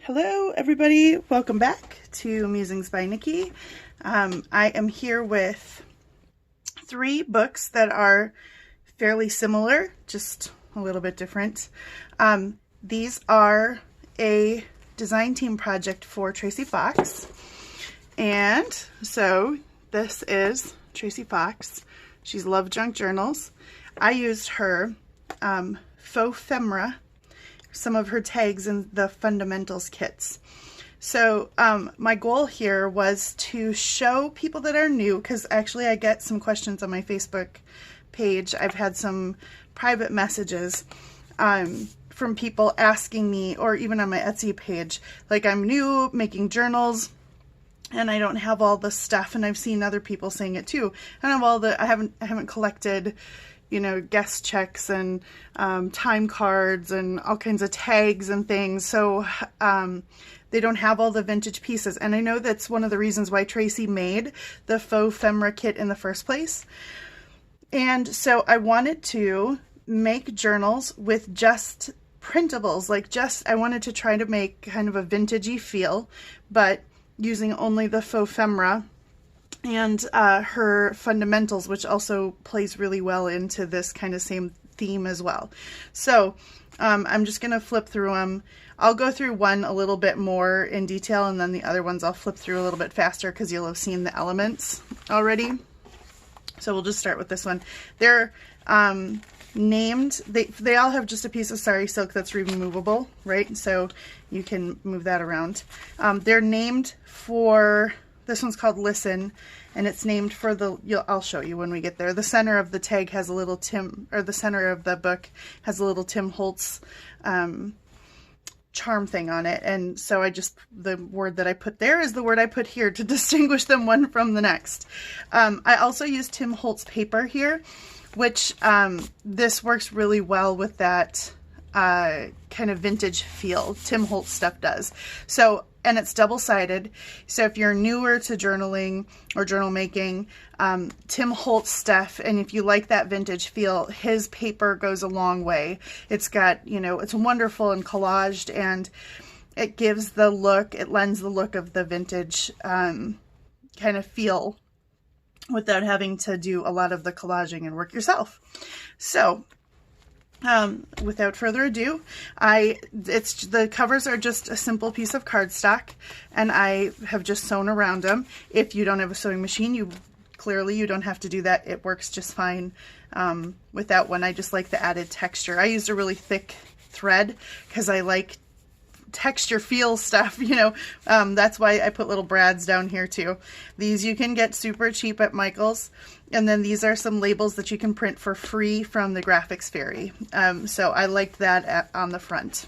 Hello everybody, welcome back to Musings by Nikki. I am here with 3 books that are fairly similar, just a little bit different. These are a design team project for Tracie Fox, and so this is Tracie Fox. She's Love Junk Journals. I used her Fauxphemera, some of her tags in the fundamentals kits. So my goal here was to show people that are new, because actually I get some questions on my Facebook page. I've had some private messages from people asking me, or even on my Etsy page, like, I'm new making journals and I don't have all the stuff, and I've seen other people saying it too. I don't have all the, I haven't collected, you know, guest checks and time cards and all kinds of tags and things. So they don't have all the vintage pieces. And I know that's one of the reasons why Tracie made the Fauxphemera kit in the first place. And so I wanted to make journals with just printables, like I wanted to try to make kind of a vintagey feel, but using only the Fauxphemera and her fundamentals, which also plays really well into this kind of same theme as well. So I'm just going to flip through them. I'll go through one a little bit more in detail, and then the other ones I'll flip through a little bit faster because you'll have seen the elements already. So we'll just start with this one. They're named, they all have just a piece of sari silk that's removable, right? So you can move that around. They're named for, this one's called Listen, and it's named for I'll show you when we get there. The center of the tag has a little the center of the book has a little Tim Holtz charm thing on it. And so the word that I put there is the word I put here to distinguish them one from the next. I also used Tim Holtz paper here, which this works really well with that kind of vintage feel. Tim Holtz stuff does. So, and it's double-sided. So if you're newer to journaling or journal making, Tim Holtz stuff, and if you like that vintage feel, his paper goes a long way. It's got, you know, it's wonderful and collaged, and it gives the look, it lends the look of the vintage kind of feel without having to do a lot of the collaging and work yourself. So without further ado, the covers are just a simple piece of cardstock, and I have just sewn around them. If you don't have a sewing machine, you don't have to do that. It works just fine without one. I just like the added texture. I used a really thick thread because I like texture feel stuff, you know. That's why I put little brads down here too. These you can get super cheap at Michael's, and then these are some labels that you can print for free from the Graphics Fairy. So I liked that on the front.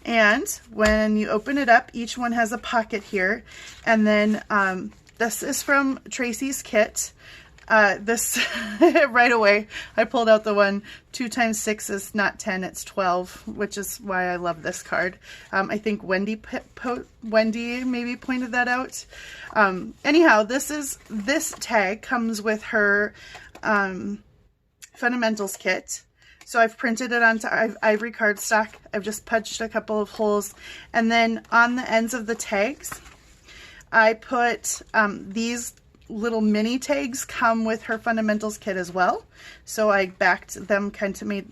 And when you open it up, each one has a pocket here, and then this is from Tracie's kit. This right away I pulled out the one 2 times 6 is not 10, it's 12, which is why I love this card. I think Wendy maybe pointed that out. Anyhow, this tag comes with her fundamentals kit. So I've printed it onto ivory cardstock. I've just punched a couple of holes, and then on the ends of the tags I put these little mini tags come with her fundamentals kit as well. So I backed them, kind of made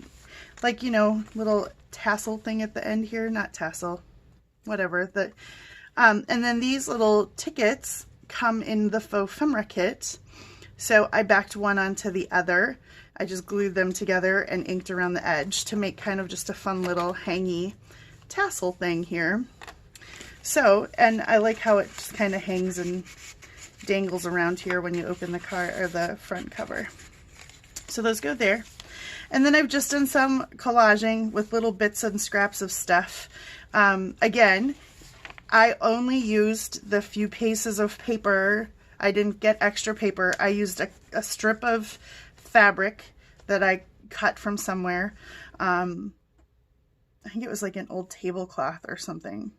like, you know, little tassel thing at the end here, not tassel, whatever. And then these little tickets come in the Fauxphemera kit. So I backed one onto the other. I just glued them together and inked around the edge to make kind of just a fun little hangy tassel thing here. So, and I like how it just kind of hangs and dangles around here when you open the card or the front cover. So those go there. And then I've just done some collaging with little bits and scraps of stuff. Again, I only used the few pieces of paper. I didn't get extra paper. I used a strip of fabric that I cut from somewhere. I think it was like an old tablecloth or something.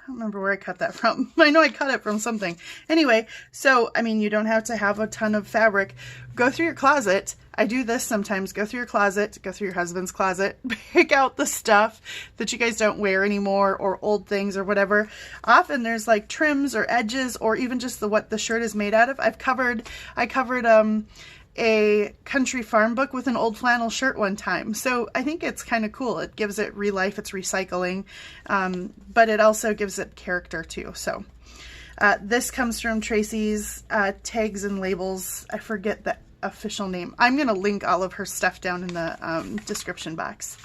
don't remember where I cut that from. I know I cut it from something. Anyway, so, I mean, you don't have to have a ton of fabric. Go through your closet. I do this sometimes. Go through your closet, go through your husband's closet, pick out the stuff that you guys don't wear anymore or old things or whatever. Often there's like trims or edges or even just what the shirt is made out of. I covered a country farm book with an old flannel shirt one time. So I think it's kind of cool. It gives it re-life, it's recycling, but it also gives it character too. So this comes from Tracie's Tags and Labels. I forget the official name. I'm going to link all of her stuff down in the description box.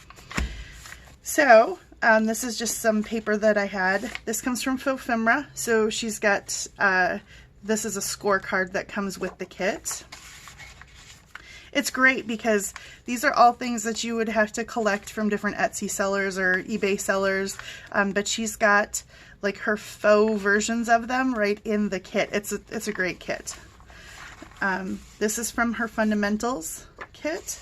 So this is just some paper that I had. This comes from Fauxphemera. So she's got, this is a scorecard that comes with the kit. It's great because these are all things that you would have to collect from different Etsy sellers or eBay sellers, but she's got like her faux versions of them right in the kit. It's a great kit. This is from her Fundamentals kit.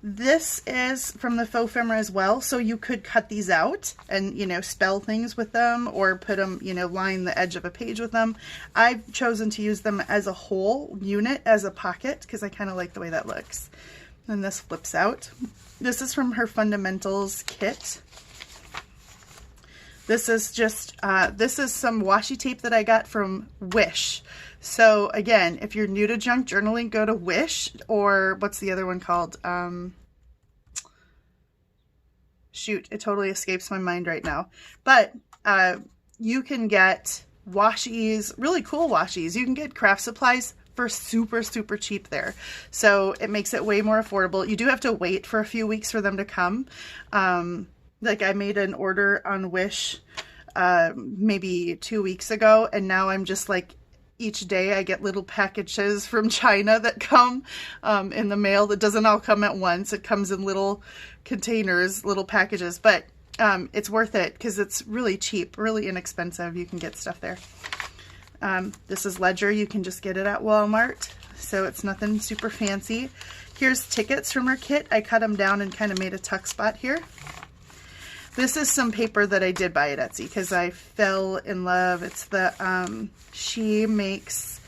This is from the Fauxphemera as well, so you could cut these out and, you know, spell things with them or put them, you know, line the edge of a page with them. I've chosen to use them as a whole unit, as a pocket, because I kind of like the way that looks. And this flips out. This is from her Fundamentals kit. This is just, this is some washi tape that I got from Wish. So again, if you're new to junk journaling, go to Wish, or what's the other one called? Shoot, it totally escapes my mind right now. But you can get washies, really cool washies. You can get craft supplies for super, super cheap there. So it makes it way more affordable. You do have to wait for a few weeks for them to come. Like I made an order on Wish maybe 2 weeks ago, and now I'm just like, each day I get little packages from China that come in the mail. That doesn't all come at once. It comes in little containers, little packages, but it's worth it because it's really cheap, really inexpensive. You can get stuff there. This is Ledger. You can just get it at Walmart, so it's nothing super fancy. Here's tickets from her kit. I cut them down and kind of made a tuck spot here. This is some paper that I did buy at Etsy because I fell in love. It's the, she makes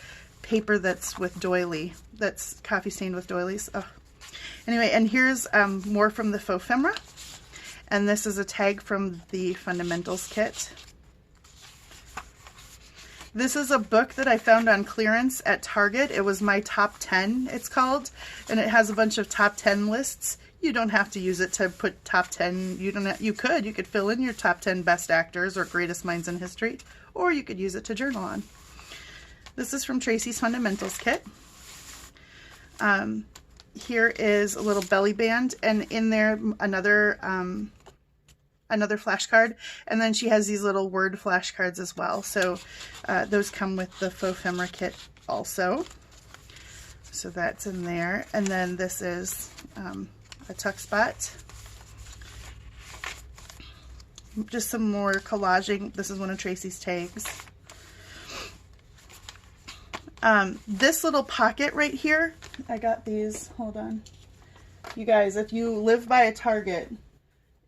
paper that's with doily, that's coffee stained with doilies. Oh. Anyway, and here's more from the Fauxphemera. And this is a tag from the Fundamentals kit. This is a book that I found on clearance at Target. It was my top 10, it's called, and it has a bunch of top 10 lists. You don't have to use it to put top 10. You could fill in your top 10 best actors or greatest minds in history, or you could use it to journal on. This is from Tracie's Fundamentals kit. Here is a little belly band, and in there another flashcard, and then she has these little word flashcards as well. So those come with the Fauxphemera kit also. So that's in there, and then this is a tuck spot. Just some more collaging. This is one of Tracie's tags. This little pocket right here, I got these, hold on. You guys, if you live by a Target,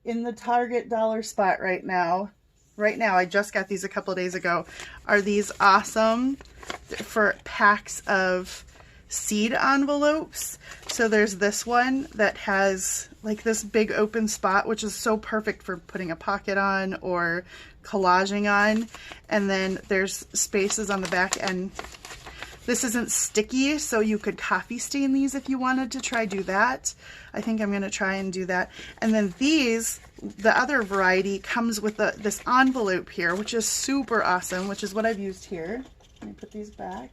in the Target dollar spot right now, I just got these a couple of days ago, are these awesome for packs of seed envelopes. So there's this one that has like this big open spot, which is so perfect for putting a pocket on or collaging on. And then there's spaces on the back, and this isn't sticky, so you could coffee stain these if you wanted to try do that. I think I'm going to try and do that. And then these, the other variety, comes with this envelope here, which is super awesome, which is what I've used here. Let me put these back.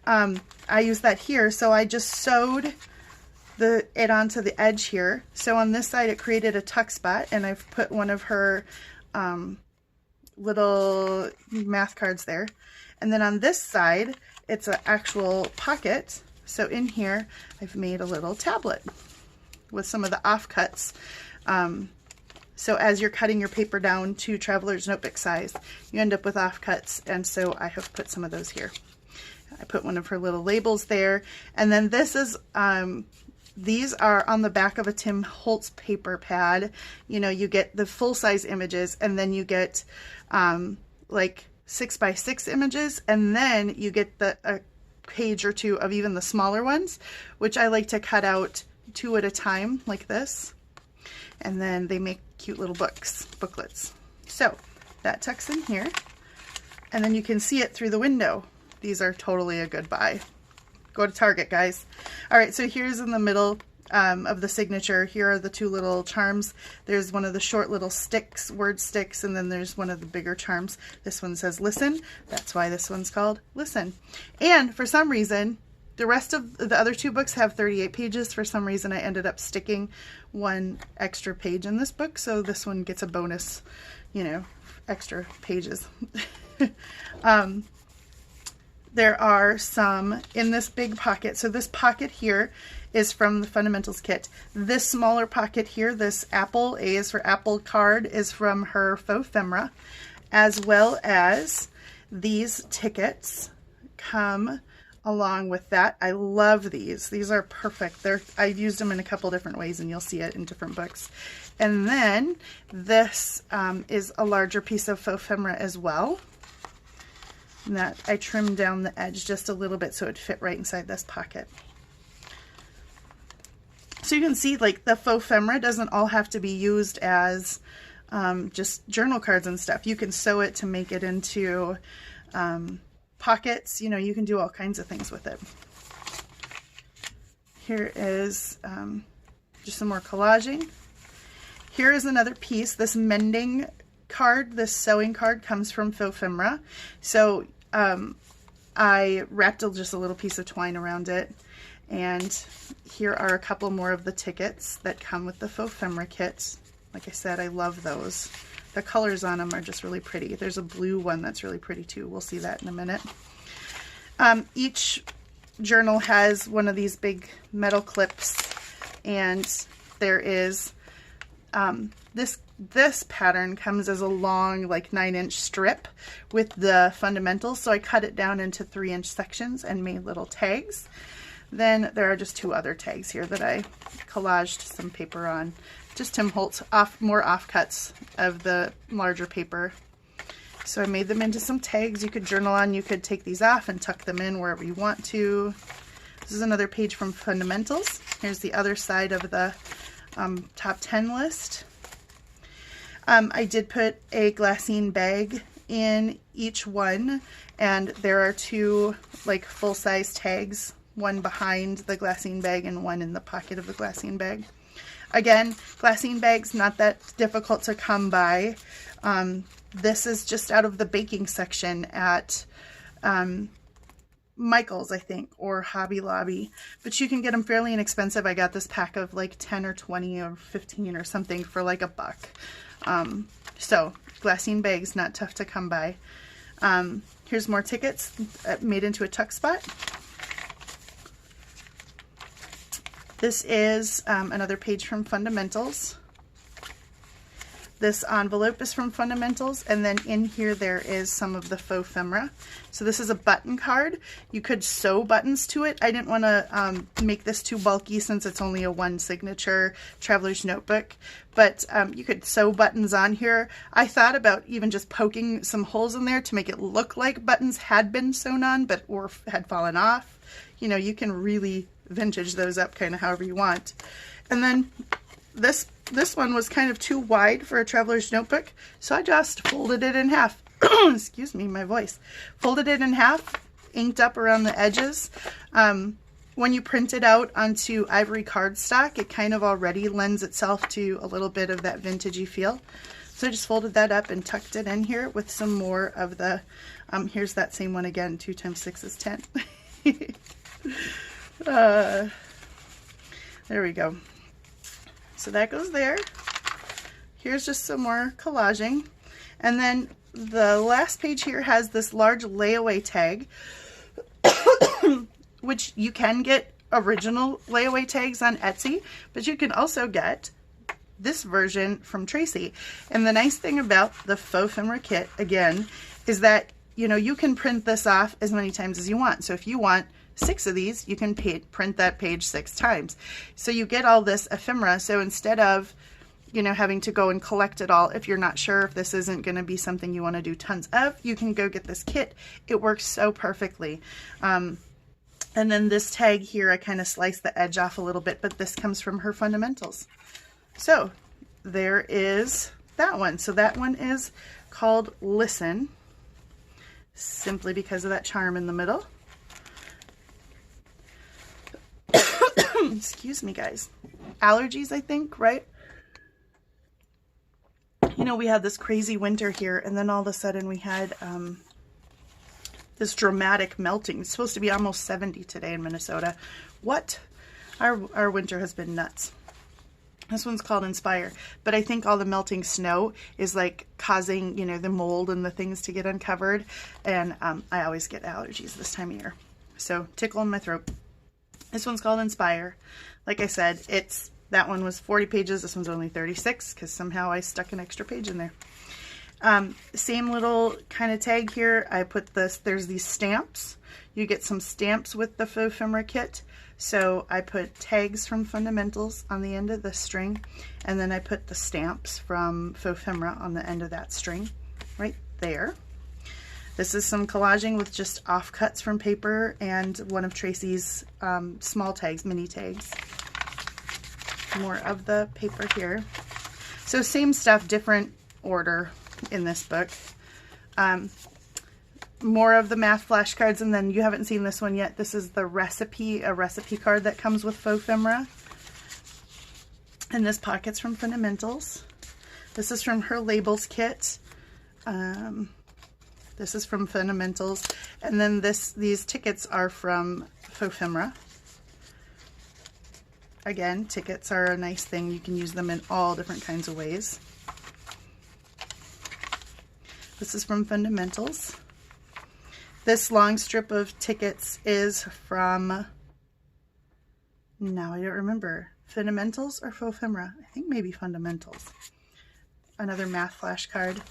I use that here, so I just sewed it onto the edge here. So on this side it created a tuck spot, and I've put one of her little math cards there. And then on this side it's an actual pocket, so in here I've made a little tablet with some of the offcuts. So as you're cutting your paper down to traveler's notebook size, you end up with offcuts, and so I have put some of those here. I put one of her little labels there, and then this is these are on the back of a Tim Holtz paper pad. You know, you get the full-size images, and then you get like 6x6 images, and then you get a page or two of even the smaller ones, which I like to cut out 2 at a time like this, and then they make cute little booklets. So that tucks in here, and then you can see it through the window. These are totally a good buy. Go to Target, guys. All right, so here's in the middle of the signature. Here are the 2 little charms. There's one of the short little sticks, word sticks, and then there's one of the bigger charms. This one says listen. That's why this one's called Listen. And for some reason, the rest of the other 2 books have 38 pages. For some reason, I ended up sticking 1 extra page in this book, so this one gets a bonus, you know, extra pages. There are some in this big pocket. So this pocket here is from the Fundamentals kit. This smaller pocket here, this Apple, A is for Apple card, is from her Fauxphemera, as well as these tickets come along with that. I love these. These are perfect. I've used them in a couple different ways, and you'll see it in different books. And then this is a larger piece of Fauxphemera as well. And that I trimmed down the edge just a little bit so it fit right inside this pocket. So you can see, like, the Fauxphemera doesn't all have to be used as just journal cards and stuff. You can sew it to make it into pockets. You know, you can do all kinds of things with it. Here is just some more collaging. Here is another piece. This mending card, this sewing card, comes from Fauxphemera. So I wrapped just a little piece of twine around it, and here are a couple more of the tickets that come with the Fauxphemera kit. Like I said, I love those. The colors on them are just really pretty. There's a blue one that's really pretty too. We'll see that in a minute. Each journal has one of these big metal clips, and there is this pattern comes as a long, like 9-inch strip with the Fundamentals. So I cut it down into 3-inch sections and made little tags. Then there are just 2 other tags here that I collaged some paper on. Just Tim Holtz, more offcuts of the larger paper. So I made them into some tags you could journal on. You could take these off and tuck them in wherever you want to. This is another page from Fundamentals. Here's the other side of the top 10 list. I did put a glassine bag in each one, and there are 2 like full-size tags, one behind the glassine bag and one in the pocket of the glassine bag. Again, glassine bags, not that difficult to come by. This is just out of the baking section at Michael's, I think, or Hobby Lobby, but you can get them fairly inexpensive. I got this pack of like 10 or 20 or 15 or something for like $1. So glassine bags, not tough to come by. Here's more tickets made into a tuck spot. This is another page from Fundamentals. This envelope is from Fundamentals, and then in here there is some of the Fauxphemera. So this is a button card. You could sew buttons to it. I didn't want to make this too bulky since it's only a 1 signature traveler's notebook, but you could sew buttons on here. I thought about even just poking some holes in there to make it look like buttons had been sewn on or had fallen off. You know, you can really vintage those up kind of however you want. And then this one was kind of too wide for a traveler's notebook, so I just folded it in half. Excuse me, my voice. Folded it in half, inked up around the edges. When you print it out onto ivory cardstock, it kind of already lends itself to a little bit of that vintagey feel. So I just folded that up and tucked it in here with some more of the, here's that same one again, 2 times 6 is 10. There we go. So that goes there. Here's just some more collaging. And then the last page here has this large layaway tag, which you can get original layaway tags on Etsy, but you can also get this version from Tracie. And the nice thing about the Fauxphemera kit, again, is that, you know, you can print this off as many times as you want. So if you want 6 of these, you can print that page 6 times. So you get all this ephemera. So instead of, you know, having to go and collect it all, if you're not sure if this isn't going to be something you want to do tons of, you can go get this kit. It works so perfectly. And then this tag here, I kind of sliced the edge off a little bit, but this comes from her fundamentals. So there is that one. So that one is called Listen, simply because of that charm in the middle. Excuse me, guys. Allergies, I think, right? You know, we had this crazy winter here, and then all of a sudden we had this dramatic melting. It's supposed to be almost 70 today in Minnesota. What? Our winter has been nuts. This one's called Inspire, but I think all the melting snow is like causing, you know, the mold and the things to get uncovered, and I always get allergies this time of year. So tickle in my throat. This one's called Inspire. Like I said, that one was 40 pages. This one's only 36 because somehow I stuck an extra page in there. Same little kind of tag here. I put this, there's these stamps. You get some stamps with the Fauxphemera kit. So I put tags from Fundamentals on the end of the string, and then I put the stamps from Fauxphemera on the end of that string right there. This is some collaging with just offcuts from paper and one of Tracie's small tags, mini tags. More of the paper here. So same stuff, different order in this book. More of the math flashcards, and then you haven't seen this one yet. This is the recipe, a recipe card that comes with Fauxphemera. And this pocket's from Fundamentals. This is from her labels kit. This is from Fundamentals. And then these tickets are from Fauxphemera. Again, tickets are a nice thing. You can use them in all different kinds of ways. This is from Fundamentals. This long strip of tickets is from, now I don't remember, Fundamentals or Fauxphemera? I think maybe Fundamentals. Another math flashcard.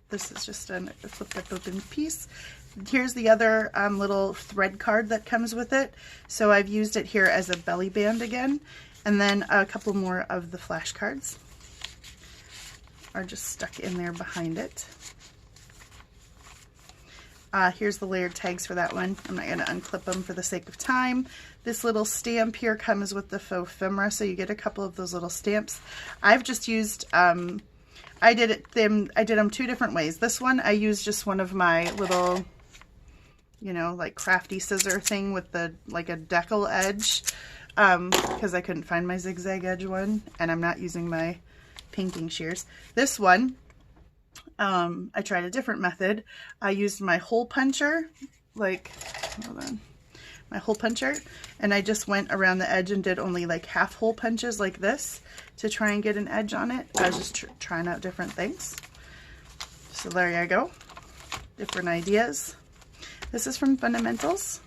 This is just a flip open piece. Here's the other little thread card that comes with it. So I've used it here as a belly band again. And then a couple more of the flashcards are just stuck in there behind it. Here's the layered tags for that one. I'm not going to unclip them for the sake of time. This little stamp here comes with the Fauxphemera, so you get a couple of those little stamps. I've just used, I did them 2 different ways. This one, I used just one of my little, you know, like crafty scissor thing with the, like a decal edge, because I couldn't find my zigzag edge one, and I'm not using my painting shears. This one, I tried a different method. I used my hole puncher, like, hold on, my hole puncher, and I just went around the edge and did only like half hole punches like this to try and get an edge on it. I was just trying out different things. So there you go. Different ideas. This is from Fundamentals.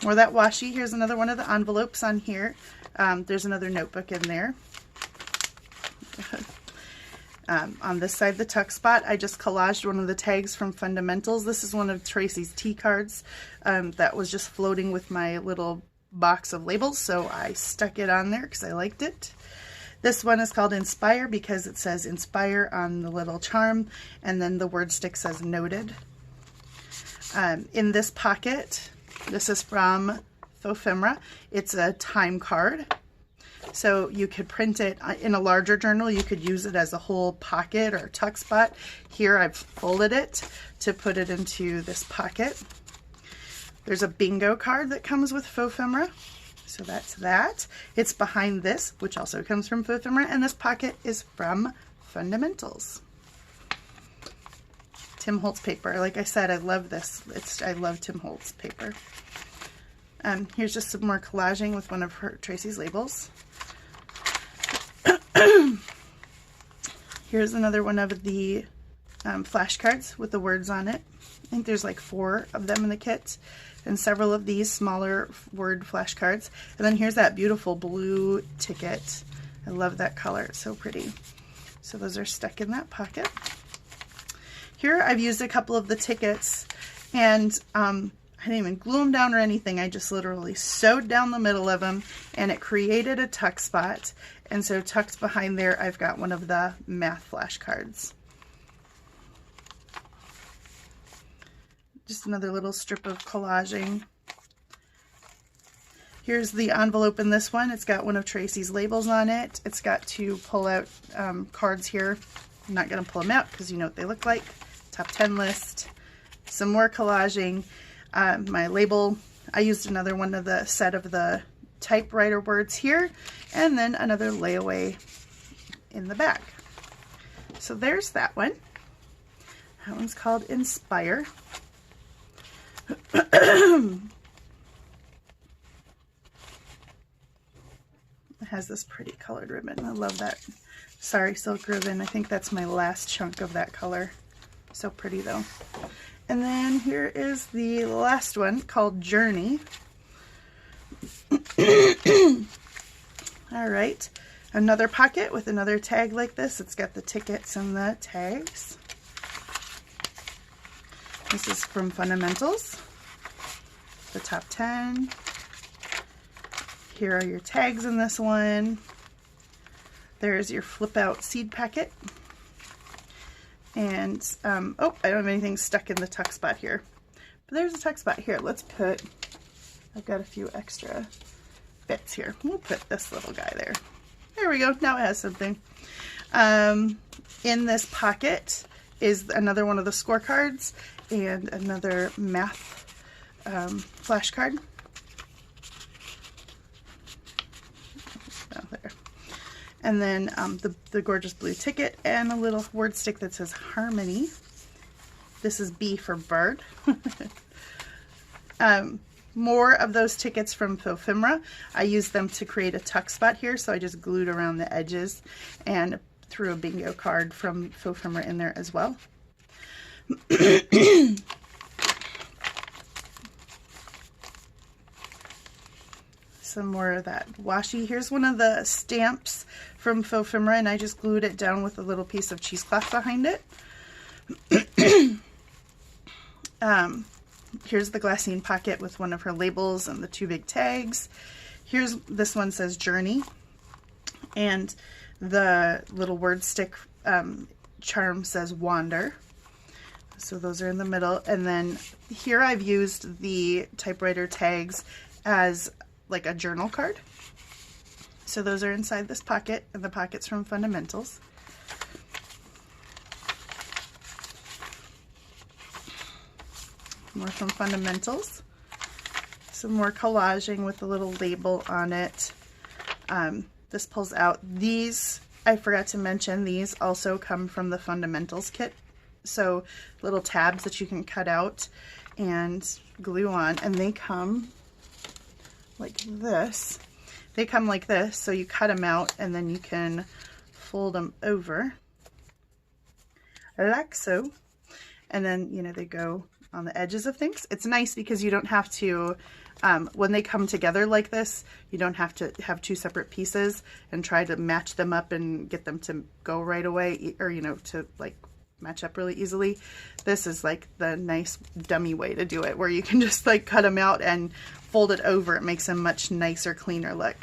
More of that washi. Here's another one of the envelopes on here. There's another notebook in there. On this side, the tuck spot, I just collaged one of the tags from Fundamentals. This is one of Tracie's tea cards that was just floating with my little box of labels, so I stuck it on there because I liked it. This one is called Inspire because it says Inspire on the little charm, and then the word stick says Noted. In this pocket, this is from Fauxphemera. It's a time card. So you could print it in a larger journal. You could use it as a whole pocket or tuck spot. Here I've folded it to put it into this pocket. There's a bingo card that comes with Fauxphemera. So that's that. It's behind this, which also comes from Fauxphemera, and this pocket is from Fundamentals. Tim Holtz paper. Like I said, I love this. I love Tim Holtz paper. Here's just some more collaging with one of Tracie's labels. Here's another one of the flashcards with the words on it. I think there's like 4 of them in the kit, and several of these smaller word flashcards. And then here's that beautiful blue ticket. I love that color. It's so pretty. So those are stuck in that pocket. Here I've used a couple of the tickets, and I didn't even glue them down or anything. I just literally sewed down the middle of them, and it created a tuck spot. And so tucked behind there, I've got one of the math flashcards. Just another little strip of collaging. Here's the envelope in this one. It's got one of Tracie's labels on it. It's got two pull-out cards here. I'm not going to pull them out because you know what they look like. Top 10 list. Some more collaging. My label, I used another one of the set of the typewriter words here, and then another layaway in the back. So there's that one. That one's called Inspire. It has this pretty colored ribbon. I love that Sari silk ribbon. I think that's my last chunk of that color. So pretty though. And then here is the last one called Journey. All right, another pocket with another tag like this. It's got the tickets and the tags. This is from Fundamentals, the top 10. Here are your tags in this one. There's your flip out seed packet. And, oh, I don't have anything stuck in the tuck spot here. But there's a tuck spot here. Let's put, I've got a few extra bits here. We'll put this little guy there. There we go. Now it has something. In this pocket is another one of the scorecards and another math flashcard. Oh, there. And then the gorgeous blue ticket and a little word stick that says Harmony. This is B for bird. More of those tickets from Fauxphemera. I used them to create a tuck spot here, so I just glued around the edges and threw a bingo card from Fauxphemera in there as well. Some more of that washi. Here's one of the stamps from Fauxphemera, and I just glued it down with a little piece of cheesecloth behind it. Here's the glassine pocket with one of her labels and the two big tags. Here's, this one says Journey, and the little word stick charm says Wander. So those are in the middle. And then here I've used the typewriter tags as like a journal card. So those are inside this pocket, and the pocket's from Fundamentals. More from Fundamentals. Some more collaging with a little label on it. This pulls out. These, I forgot to mention, these also come from the Fundamentals kit. So little tabs that you can cut out and glue on, and they come like this. They come like this, so you cut them out and then you can fold them over like so, and then, you know, they go on the edges of things. It's nice because you don't have to, when they come together like this, you don't have to have two separate pieces and try to match them up and get them to go right away, or, you know, to like match up really easily. This is like the nice dummy way to do it, where you can just like cut them out and fold it over. It makes a much nicer, cleaner look.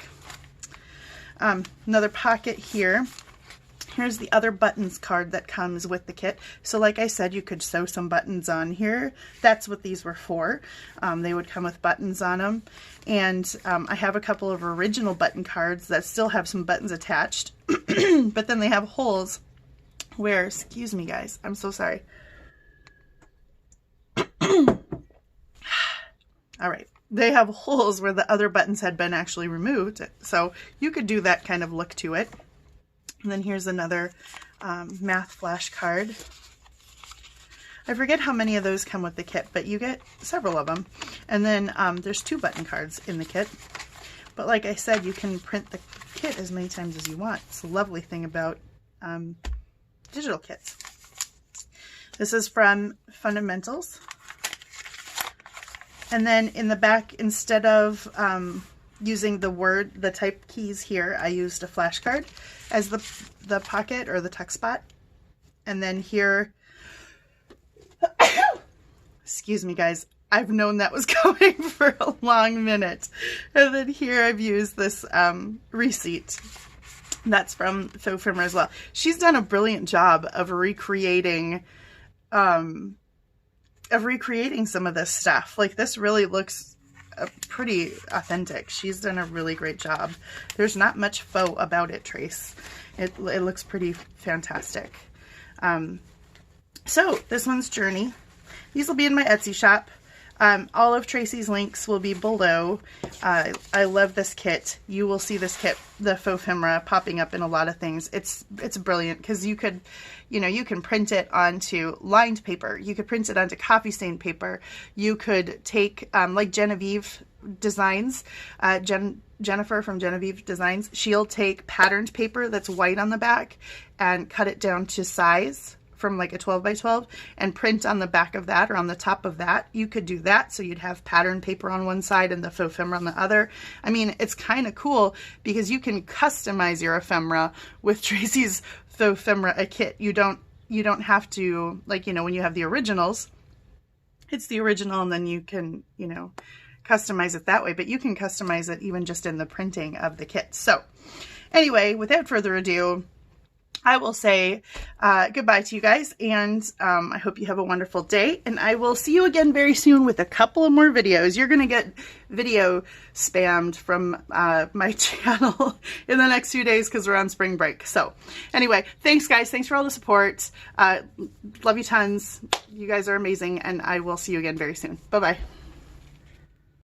Another pocket here. Here's the other buttons card that comes with the kit. So like I said, you could sew some buttons on here. That's what these were for. They would come with buttons on them. And I have a couple of original button cards that still have some buttons attached, but then they have holes where, excuse me guys, I'm so sorry. All right. They have holes where the other buttons had been actually removed. So you could do that kind of look to it. And then here's another math flashcard. I forget how many of those come with the kit, but you get several of them. And then there's 2 button cards in the kit. But like I said, you can print the kit as many times as you want. It's a lovely thing about digital kits. This is from Fundamentals. And then in the back, instead of using the type keys here, I used a flashcard as the pocket or the tuck spot. And then here, excuse me guys, I've known that was coming for a long minute. And then here I've used this receipt. That's from Fauxphemera as well. She's done a brilliant job of recreating some of this stuff. Like, this really looks pretty authentic. She's done a really great job. There's not much faux about it, Trace. It looks pretty fantastic. So this one's Journey. These will be in my Etsy shop. All of Tracie's links will be below. I love this kit. You will see this kit, the Fauxphemera, popping up in a lot of things. It's brilliant because you could, you can print it onto lined paper. You could print it onto coffee stained paper. You could take, like Genevieve Designs, Jennifer from Genevieve Designs, she'll take patterned paper that's white on the back and cut it down to size from like a 12 by 12 and print on the back of that or on the top of that. You could do that, so you'd have patterned paper on one side and the Fauxphemera on the other. I mean, it's kind of cool because you can customize your ephemera with Tracie's Fauxphemera kit. You don't have to, like, when you have the originals, it's the original and then you can, customize it that way, but you can customize it even just in the printing of the kit. So anyway, without further ado, I will say goodbye to you guys, and I hope you have a wonderful day, and I will see you again very soon with a couple of more videos. You're going to get video spammed from my channel in the next few days because we're on spring break. So anyway, thanks guys. Thanks for all the support. Love you tons. You guys are amazing, and I will see you again very soon. Bye-bye.